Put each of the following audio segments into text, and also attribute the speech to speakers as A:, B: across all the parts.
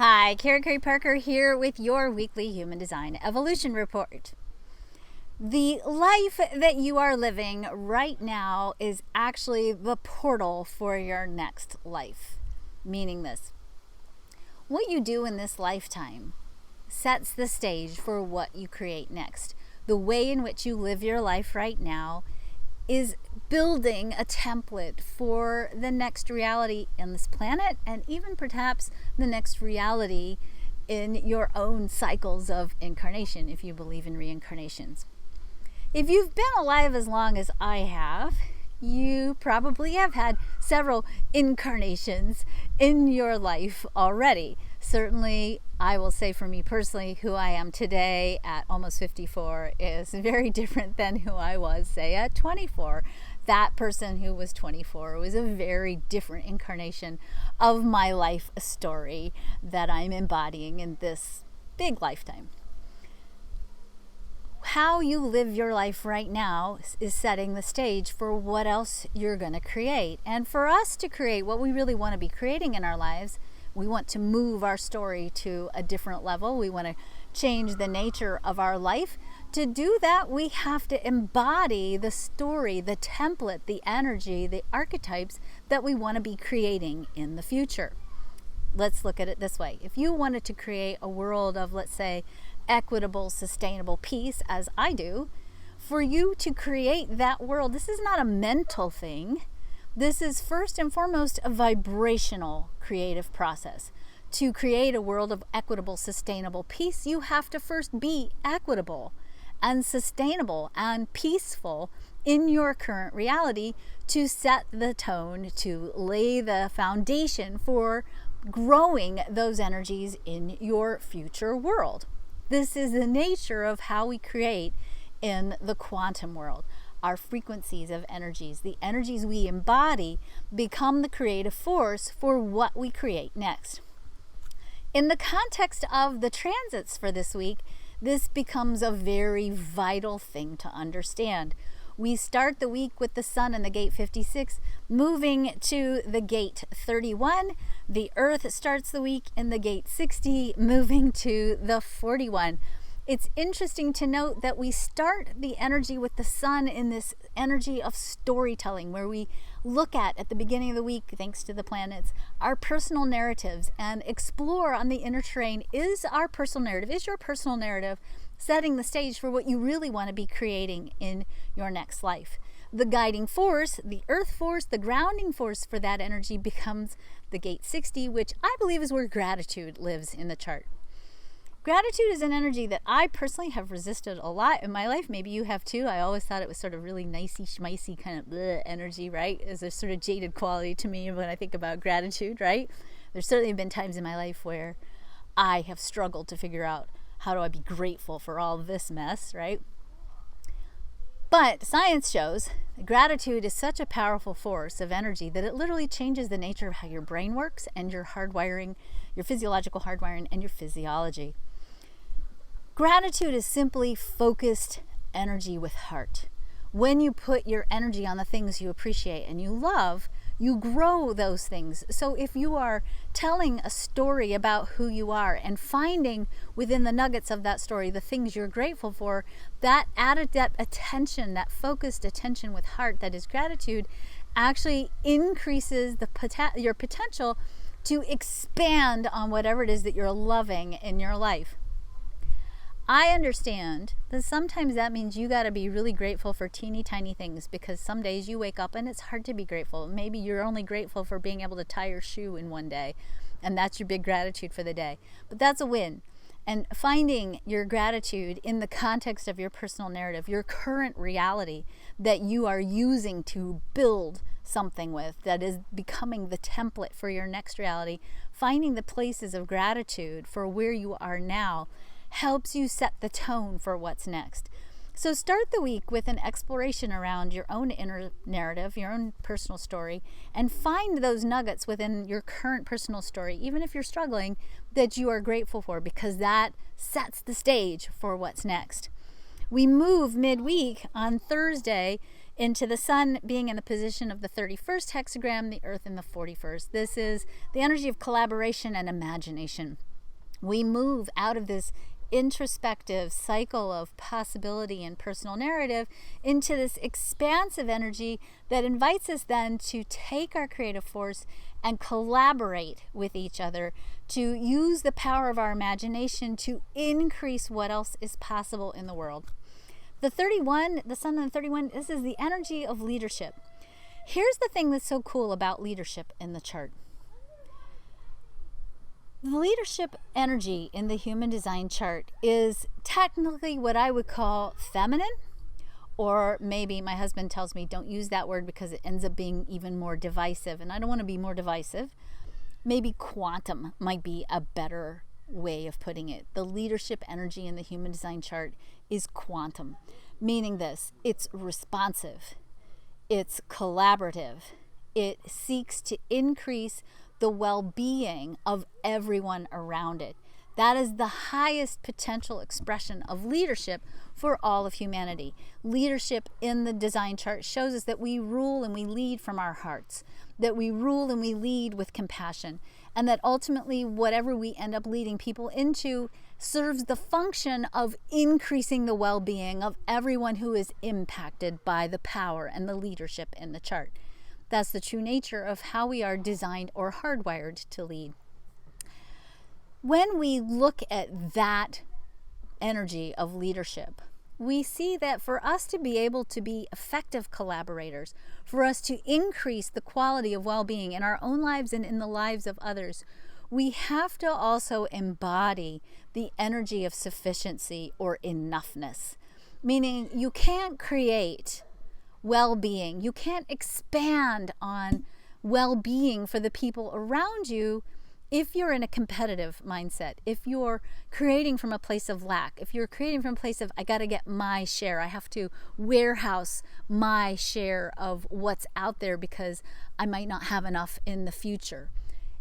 A: Hi, Kara Curry Parker here with your weekly Human Design Evolution Report. The life that you are living right now is actually the portal for your next life. Meaning this: what you do in this lifetime sets the stage for what you create next. The way in which you live your life right now is building a template for the next reality in this planet, and even perhaps the next reality in your own cycles of incarnation, if you believe in reincarnations. If you've been alive as long as I have, you probably have had several incarnations in your life already. Certainly, I will say for me personally, who I am today at almost 54 is very different than who I was, say, at 24. That person who was 24 was a very different incarnation of my life story that I'm embodying in this big lifetime. How you live your life right now is setting the stage for what else you're going to create. And for us to create what we really want to be creating in our lives, we want to move our story to a different level. We want to change the nature of our life. To do that, we have to embody the story, the template, the energy, the archetypes that we want to be creating in the future. Let's look at it this way. If you wanted to create a world of, let's say, equitable, sustainable peace, as I do, for you to create that world, this is not a mental thing. This is first and foremost a vibrational creative process. To create a world of equitable, sustainable peace, you have to first be equitable and sustainable and peaceful in your current reality to set the tone, to lay the foundation for growing those energies in your future world. This is the nature of how we create in the quantum world. Our frequencies of energies, the energies we embody, become the creative force for what we create next. In the context of the transits for this week, this becomes a very vital thing to understand. We start the week with the sun in the gate 56, moving to the gate 31. The earth starts the week in the gate 60, moving to the 41. It's interesting to note that we start the energy with the sun in this energy of storytelling, where we look at the beginning of the week, thanks to the planets, our personal narratives and explore on the inner terrain. Is our personal narrative, is your personal narrative setting the stage for what you really want to be creating in your next life? The guiding force, the earth force, the grounding force for that energy becomes the gate 60, which I believe is where gratitude lives in the chart. Gratitude is an energy that I personally have resisted a lot in my life. Maybe you have too. I always thought it was sort of really nicey, schmicey kind of energy, right? There's a sort of jaded quality to me when I think about gratitude, right? There's certainly been times in my life where I have struggled to figure out, how do I be grateful for all this mess, right? But science shows that gratitude is such a powerful force of energy that it literally changes the nature of how your brain works and your hardwiring, your physiological hardwiring, and your physiology. Gratitude is simply focused energy with heart. When you put your energy on the things you appreciate and you love, you grow those things. So if you are telling a story about who you are and finding within the nuggets of that story the things you're grateful for, that added that attention, that focused attention with heart that is gratitude, actually increases your potential to expand on whatever it is that you're loving in your life. I understand that sometimes that means you got to be really grateful for teeny tiny things, because some days you wake up and it's hard to be grateful. Maybe you're only grateful for being able to tie your shoe in one day, and that's your big gratitude for the day. But that's a win. And finding your gratitude in the context of your personal narrative, your current reality that you are using to build something with, that is becoming the template for your next reality, finding the places of gratitude for where you are now helps you set the tone for what's next. So start the week with an exploration around your own inner narrative, your own personal story, and find those nuggets within your current personal story, even if you're struggling, that you are grateful for, because that sets the stage for what's next. We move midweek on Thursday into the sun being in the position of the 31st hexagram, the earth in the 41st. This is the energy of collaboration and imagination. We move out of this introspective cycle of possibility and personal narrative into this expansive energy that invites us then to take our creative force and collaborate with each other, to use the power of our imagination to increase what else is possible in the world. The 31, the sun and the 31, this is the energy of leadership. Here's the thing that's so cool about leadership in the chart. The leadership energy in the human design chart is technically what I would call feminine, or maybe my husband tells me don't use that word because it ends up being even more divisive, and I don't want to be more divisive. Maybe quantum might be a better way of putting it. The leadership energy in the human design chart is quantum, meaning this: it's responsive, it's collaborative, it seeks to increase the well-being of everyone around it. That is the highest potential expression of leadership for all of humanity. Leadership in the design chart shows us that we rule and we lead from our hearts, that we rule and we lead with compassion, and that ultimately whatever we end up leading people into serves the function of increasing the well-being of everyone who is impacted by the power and the leadership in the chart. That's the true nature of how we are designed or hardwired to lead. When we look at that energy of leadership, we see that for us to be able to be effective collaborators, for us to increase the quality of well-being in our own lives and in the lives of others, we have to also embody the energy of sufficiency or enoughness. Meaning you can't create well-being, you can't expand on well-being for the people around you if you're in a competitive mindset, if you're creating from a place of lack, if you're creating from a place of I got to get my share, I have to warehouse my share of what's out there because I might not have enough in the future.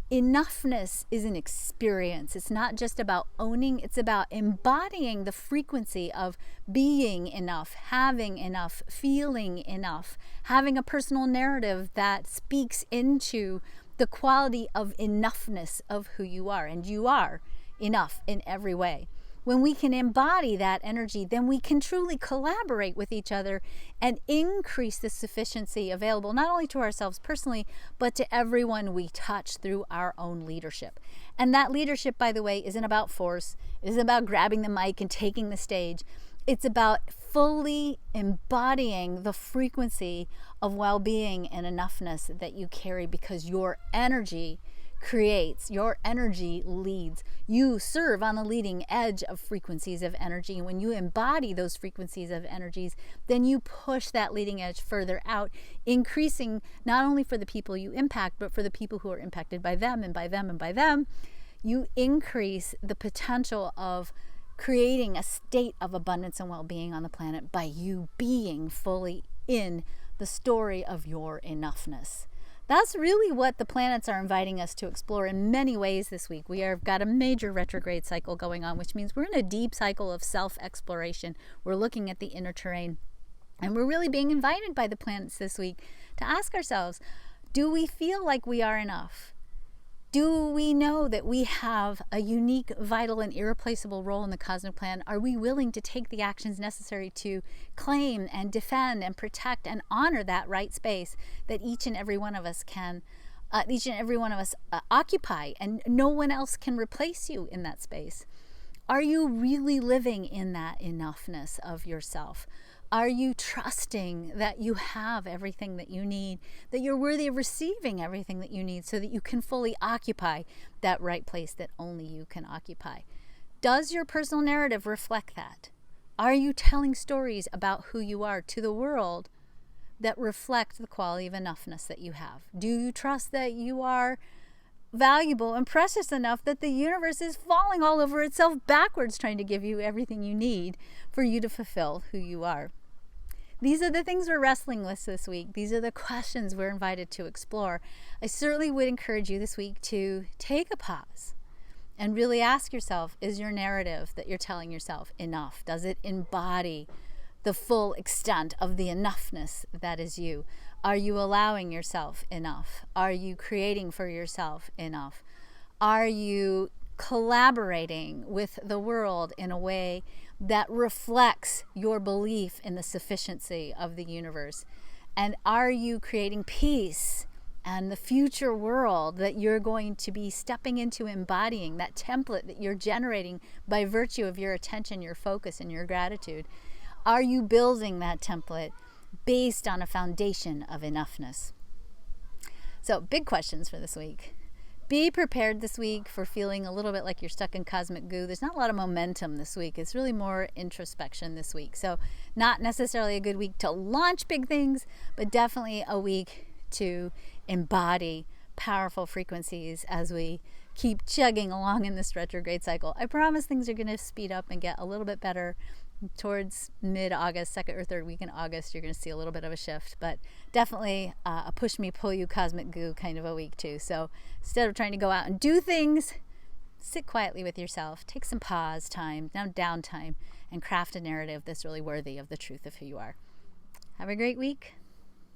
A: Enoughness is an experience. It's not just about owning, it's about embodying the frequency of being enough, having enough, feeling enough, having a personal narrative that speaks into the quality of enoughness of who you are. And you are enough in every way. When we can embody that energy, then we can truly collaborate with each other and increase the sufficiency available not only to ourselves personally, but to everyone we touch through our own leadership. And that leadership, by the way, isn't about force. It isn't about grabbing the mic and taking the stage. It's about fully embodying the frequency of well-being and enoughness that you carry, because your energy creates, your energy leads. You serve on the leading edge of frequencies of energy. And when you embody those frequencies of energies, then you push that leading edge further out, increasing not only for the people you impact, but for the people who are impacted by them and by them and by them. You increase the potential of creating a state of abundance and well-being on the planet by you being fully in the story of your enoughness. That's really what the planets are inviting us to explore in many ways this week. We have got a major retrograde cycle going on, which means we're in a deep cycle of self-exploration. We're looking at the inner terrain, and we're really being invited by the planets this week to ask ourselves, do we feel like we are enough? Do we know that we have a unique, vital, and irreplaceable role in the cosmic plan? Are we willing to take the actions necessary to claim and defend and protect and honor that right space that each and every one of us occupy, and no one else can replace you in that space? Are you really living in that enoughness of yourself? Are you trusting that you have everything that you need, that you're worthy of receiving everything that you need so that you can fully occupy that right place that only you can occupy? Does your personal narrative reflect that? Are you telling stories about who you are to the world that reflect the quality of enoughness that you have? Do you trust that you are valuable and precious enough that the universe is falling all over itself backwards trying to give you everything you need for you to fulfill who you are? These are the things we're wrestling with this week. These are the questions we're invited to explore. I certainly would encourage you this week to take a pause and really ask yourself, is your narrative that you're telling yourself enough? Does it embody the full extent of the enoughness that is you? Are you allowing yourself enough? Are you creating for yourself enough? Are you collaborating with the world in a way that reflects your belief in the sufficiency of the universe? And are you creating peace and the future world that you're going to be stepping into, embodying that template that you're generating by virtue of your attention, your focus, and your gratitude? Are you building that template based on a foundation of enoughness? So, big questions for this week. Be prepared this week for feeling a little bit like you're stuck in cosmic goo. There's not a lot of momentum this week. It's really more introspection this week. So, not necessarily a good week to launch big things, but definitely a week to embody powerful frequencies as we keep chugging along in this retrograde cycle. I promise things are going to speed up and get a little bit better towards mid-August, second or third week in August. You're going to see a little bit of a shift, but definitely a push me, pull you, cosmic goo kind of a week too. So instead of trying to go out and do things, sit quietly with yourself, take some pause time, downtime, and craft a narrative that's really worthy of the truth of who you are. Have a great week.